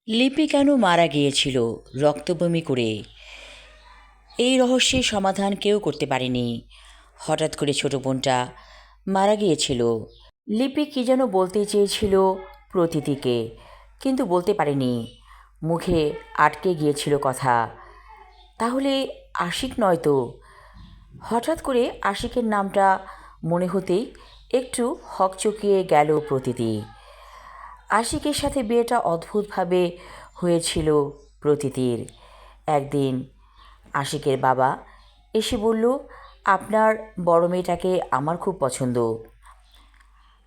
লিপি কেন মারা গিয়েছিল রক্তবমি করে? এই রহস্যের সমাধান কেউ করতে পারেনি। হঠাৎ করে ছোট বোনটা মারা গিয়েছিল। লিপি কী যেন বলতে চেয়েছিল প্রতীতিকে, কিন্তু বলতে পারেনি। মুখে আটকে গিয়েছিল কথা। তাহলে আশিক নয় তো? হঠাৎ করে আশিকের নামটা মনে হতেই একটু হকচকিয়ে গেল প্রতীতি। আশিকের সাথে বিয়েটা অদ্ভুতভাবে হয়েছিল প্রতীতির। একদিন আশিকের বাবা এসে বলল, আপনার বড় মেয়েটাকে আমার খুব পছন্দ।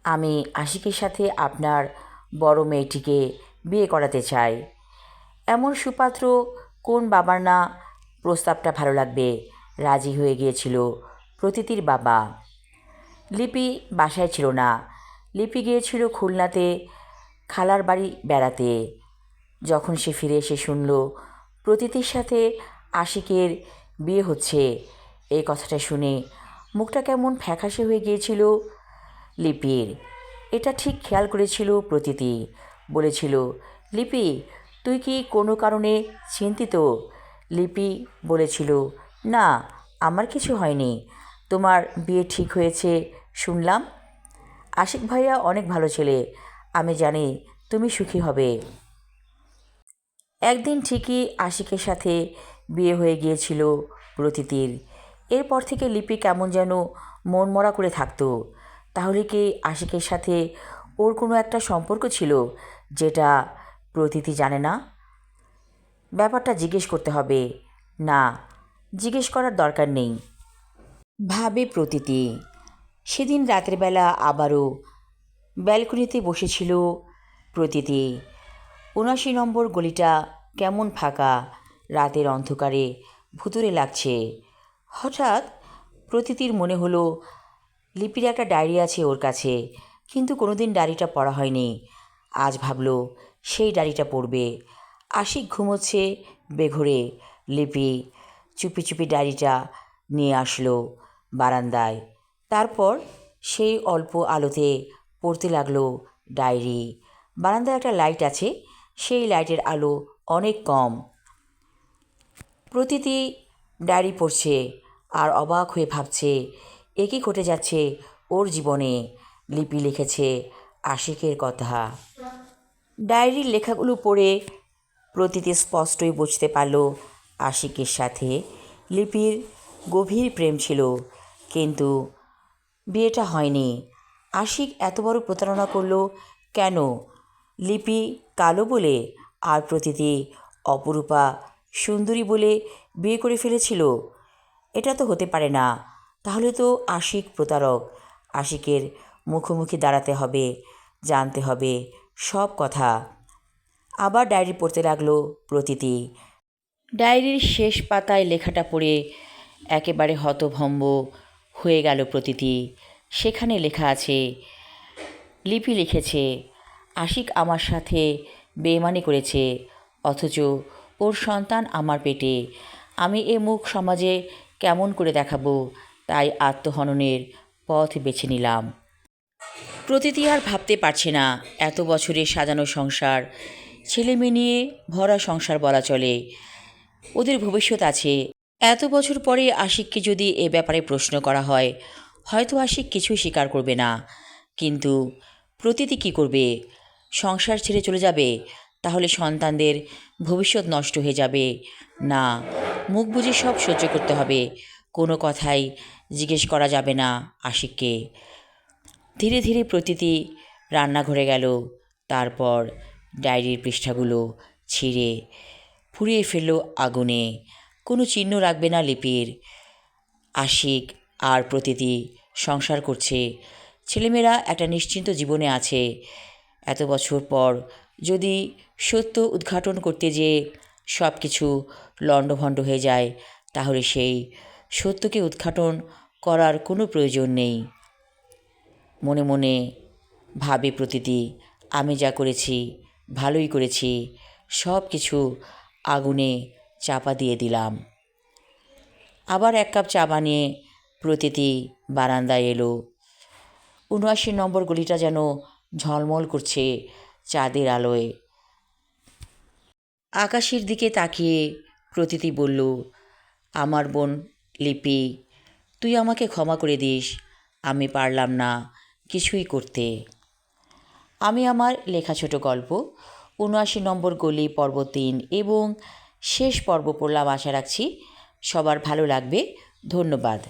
আমি আশিকের সাথে আপনার বড় মেয়েটিকে বিয়ে করাতে চাই। এমন সুপাত্র কোন বাবার না প্রস্তাবটা ভালো লাগবে? রাজি হয়ে গিয়েছিল প্রতীতির বাবা। লিপি বাসায় ছিল না। লিপি গিয়েছিল খুলনাতে খালার বাড়ি বেড়াতে। যখন সে ফিরে এসে শুনল প্রতীতির সাথে আশিকের বিয়ে হচ্ছে, এই কথাটা শুনে মুখটা কেমন ফ্যাকাশে হয়ে গিয়েছিল লিপির। এটা ঠিক খেয়াল করেছিল প্রতীতি। বলেছিল, লিপি, তুই কি কোনো কারণে চিন্তিত? লিপি বলেছিল, না, আমার কিছু হয়নি। তোমার বিয়ে ঠিক হয়েছে শুনলাম। আশিক ভাইয়া অনেক ভালো ছেলে, আমি জানি তুমি সুখী হবে। একদিন ঠিকই আশিকের সাথে বিয়ে হয়ে গিয়েছিল প্রতীতির। এরপর থেকে লিপি কেমন যেন মনমরা করে থাকতো। তাহলে কি আশিকের সাথে ওর কোনো একটা সম্পর্ক ছিল যেটা প্রতীতি জানে না? ব্যাপারটা জিজ্ঞেস করতে হবে। না, জিজ্ঞেস করার দরকার নেই, ভাবে প্রতীতি। সেদিন রাতের বেলা আবারও ব্যালকনিতে বসেছিল প্রতীতি। ৭৯ নম্বর গলিটা কেমন ফাঁকা, রাতের অন্ধকারে ভুতুড়ে লাগছে। হঠাৎ প্রতীতির মনে হলো লিপির একটা ডায়েরি আছে ওর কাছে, কিন্তু কোনোদিন ডায়েরিটা পড়া হয়নি। আজ ভাবলো সেই ডায়েরিটা পড়বে। আশিক ঘুমোচ্ছে বেঘোরে। লিপি চুপি চুপি ডায়েরিটা নিয়ে আসলো বারান্দায়। তারপর সেই অল্প আলোতে পড়তে লাগলো ডায়েরি। বারান্দায় একটা লাইট আছে, সেই লাইটের আলো অনেক কম। প্রতীতি ডায়েরি পড়ছে আর অবাক হয়ে ভাবছে, এ কী ঘটে যাচ্ছে ওর জীবনে। লিপি লিখেছে আশিকের কথা। ডায়েরির লেখাগুলো পড়ে প্রতীতি স্পষ্টই বুঝতে পারল আশিকের সাথে লিপির গভীর প্রেম ছিল, কিন্তু বিয়েটা হয়নি। আশিক এত বড় প্রতারণা করলো কেন? লিপি কালো বলে আর প্রতীতি অপরূপা সুন্দরী বলে বিয়ে করে ফেলেছিল? এটা তো হতে পারে না। তাহলে তো আশিক প্রতারক। আশিকের মুখোমুখি দাঁড়াতে হবে, জানতে হবে সব কথা। আবার ডায়েরি পড়তে লাগলো প্রতীতি। ডায়েরির শেষ পাতায় লেখাটা পড়ে একেবারে হতভম্ব হয়ে গেল প্রতীতি। সেখানে লেখা আছে, লিপি লিখেছে, আশিক আমার সাথে বেইমানি করেছে, অথচ ওর সন্তান আমার পেটে। আমি এ মুখ সমাজে কেমন করে দেখাবো? তাই আত্মহননের পথ বেছে নিলাম। প্রতীতি আর ভাবতে পারছে না, এত বছরের সাজানো সংসার, ছেলেমেয়ে নিয়ে ভরা সংসার বলা চলে, ওদের ভবিষ্যৎ আছে। এত বছর পরে আশিককে যদি এ ব্যাপারে প্রশ্ন করা হয়, হয়তো আশিক কিছুই স্বীকার করবে না। কিন্তু প্রতীতি কী করবে? সংসার ছেড়ে চলে যাবে? তাহলে সন্তানদের ভবিষ্যৎ নষ্ট হয়ে যাবে। না, মুখ বুজে সব সহ্য করতে হবে। কোনো কথাই জিজ্ঞেস করা যাবে না আশিককে। ধীরে ধীরে প্রতীতি রান্নাঘরে গেল। তারপর ডায়েরির পৃষ্ঠাগুলো ছিঁড়ে পুড়িয়ে ফেলল আগুনে। কোনো চিহ্ন রাখবে না লিপির। আশিক আর প্রতীতি সংসার করছে, ছেলেমেয়েরা একটা নিশ্চিন্ত জীবনে আছে। এত বছর পর যদি সত্য উদ্ঘাটন করতে যেয়ে সব কিছু লণ্ডভণ্ড হয়ে যায়, তাহলে সেই সত্যকে উদ্ঘাটন করার কোনো প্রয়োজন নেই। মনে মনে ভাবে প্রতীতি, আমি যা করেছি ভালোই করেছি, সব কিছু আগুনে চাপা দিয়ে দিলাম। আবার 1 কাপ চা বানিয়ে প্রতীতি বারান্দায় এলো। ৭৯ নম্বর গলিটা যেন ঝলমল করছে চাঁদের আলোয়। আকাশের দিকে তাকিয়ে প্রতীতি বলল, আমার বোন লিপি, তুই আমাকে ক্ষমা করে দিস, আমি পারলাম না কিছুই করতে। আমি আমার লেখা ছোট গল্প ৭৯ নম্বর গলি পর্ব ৩ এবং শেষ পর্ব পড়লাম। আশা রাখছি সবার ভালো লাগবে। ধন্যবাদ।